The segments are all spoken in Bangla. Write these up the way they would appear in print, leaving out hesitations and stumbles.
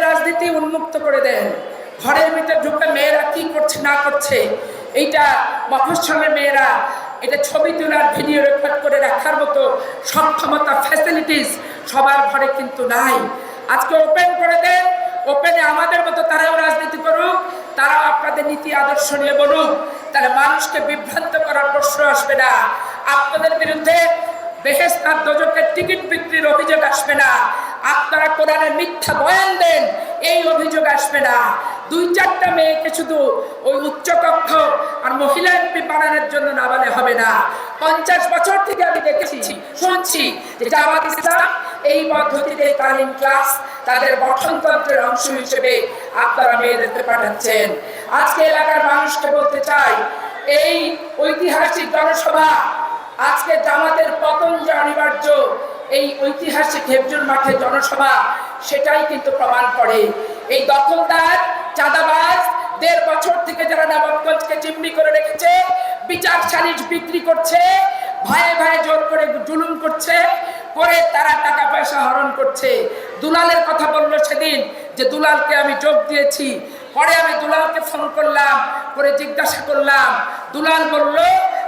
রাজনীতি উন্মুক্ত করে দেন। ঘরের ভিতরে ঢুকে মেয়েরা কি করছে না করছে, এইটা মফস্বলের মেয়েরা এটা ছবি তোলার ভিডিও রেকর্ড করে রাখার মতো সক্ষমতা ফ্যাসিলিটিস সবার ঘরে কিন্তু নাই। আজকে ওপেন করে দেন, ওপেনে আমাদের মতো তারাও রাজনীতি করুক, তারাও আপনাদের নীতি আদর্শ নিয়ে বলুক, তাহলে মানুষকে বিভ্রান্ত করার প্রশ্ন আসবে না। আপনাদের বিরুদ্ধে বেহেশত আর দোজখের টিকিট বিক্রির অভিযোগ আসবে না। আপনারা কোরআনের মিথ্যা বয়ান দেন, এই অভিযোগ আসবে না। 2-4টা মেয়েকে শুধু ওই উচ্চকক্ষ আর মহিলা এমপি বানানোর জন্য না বলে হবে না। 50 বছর থেকে আমি দেখেছি, শুনছি যে জামাত ইসলাম এই পদ্ধতিতে তালিম ক্লাস তাদের গঠনতন্ত্রের অংশ হিসেবে আপনারা মেয়েদেরকে পাঠাচ্ছেন। আজকে এলাকার মানুষকে বলতে চাই, এই ঐতিহাসিক জনসভা, আজকে জামাতের পতন যে অনিবার্য, এই ঐতিহাসিক হেফজুল মাঠে জনসভা সেটাই কিন্তু প্রমাণ করে। এই দখলদার চাঁদাবাজ 1.5 বছর থেকে যারা নবাবগঞ্জকে জিম্মি করে রেখেছে, বিচার সালিশ বিক্রি করছে, ভাইয়ে ভাইয়ে জোর করে জুলুম করছে, করে তারা টাকা পয়সা হরণ করছে। দুলালের কথা বললো সেদিন যে দুলালকে আমি যোগ দিয়েছি, পরে আমি দুলালকে ফোন করলাম, করে জিজ্ঞাসা করলাম, দুলাল বলল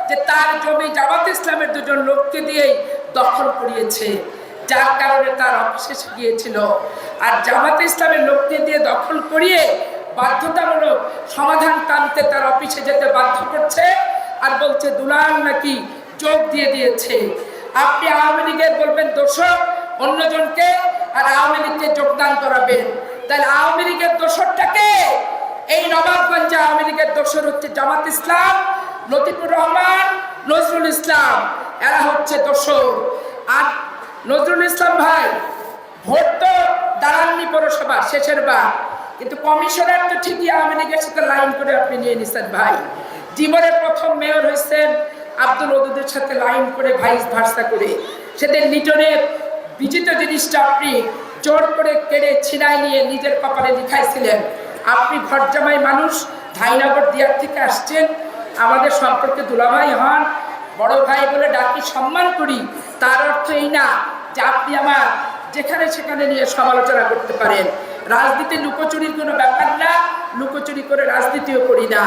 যে তার জমি জামাত ইসলামের 2জন লোককে দিয়েই দখল করিয়েছে, যার কারণে তার অফিসে গিয়েছিল। আর জামাত ইসলামের লোককে দিয়ে দখল করিয়ে বাধ্যতামূলক সমাধান টানতে তার অফিসে যেতে বাধ্য করছে, আর বলছে দুলাল নাকি যোগ দিয়ে দিয়েছে। আপনি আওয়ামী লীগের বলবেন দোষর অন্যজনকে, আর আওয়ামী লীগকে যোগদান করাবেন, তাহলে আওয়ামী লীগের দোষরটাকে? এই নবাবগঞ্জে আওয়ামী লীগের দোষর হচ্ছে জামাত ইসলাম, লতিফুর রহমান, নজরুল ইসলাম, এরা হচ্ছে দোষর। আর নজরুল ইসলাম ভাই ভোট তো দাঁড়াননি পৌরসভা শেষের বার, কিন্তু কমিশনার তো ঠিকই আওয়ামী লীগের সাথে লাইন করে আপনি নিয়ে নিছেন ভাই। জীবনের প্রথম মেয়র হয়েছেন আব্দুল ওদুদের সাথে লাইন করে, ভাইস ভার্সা করে। সেদিন লিটনের বিজিত জিনিসটা আপনি জোর করে কেড়ে ছিনাই নিয়ে নিজের কপালে লিখাইছিলেন। আপনি ঘর জামাই মানুষ, ধাইনগর দিয়ার থেকে আসছেন, আমাদের সম্পর্কে দুলাভাই হন, বড় ভাই বলে ডাকি, সম্মান করি। তার অর্থ এই না যে আপনি আমার যেখানে সেখানে নিয়ে সমালোচনা করতে পারেন। রাজনীতি লুকোচুরির কোনো ব্যাপার না, লুকোচুরি করে রাজনীতিও করি না।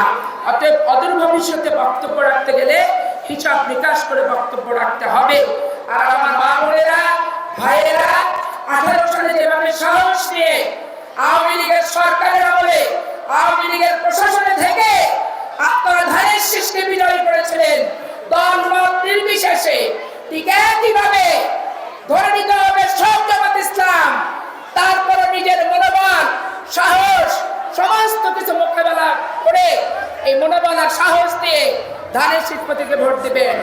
অতএব অদূর ভবিষ্যতে বক্তব্য রাখতে গেলে হিসাব নিকাশ করে বক্তব্য রাখতে হবে। আর আমার মা বোনেরা, ভাইয়েরা, 18 সালে যেভাবে সাহস নিয়ে আওয়ামী লীগের সরকারের আমলে, আওয়ামী লীগের প্রশাসনে থেকে আপনারা ধানের শীষকে বিজয়ী করেছিলেন, দল মত নির্বিশেষে, ঠিক একইভাবে ধরে নিতে হবে সব জামাত ইসলাম। তারপরে নিজের মনোবল, সাহস, সমস্ত কিছু মোকাবেলা করে এই মনোবল আর সাহস দিয়ে ধানের শীষ প্রতীকে ভোট দিবেন।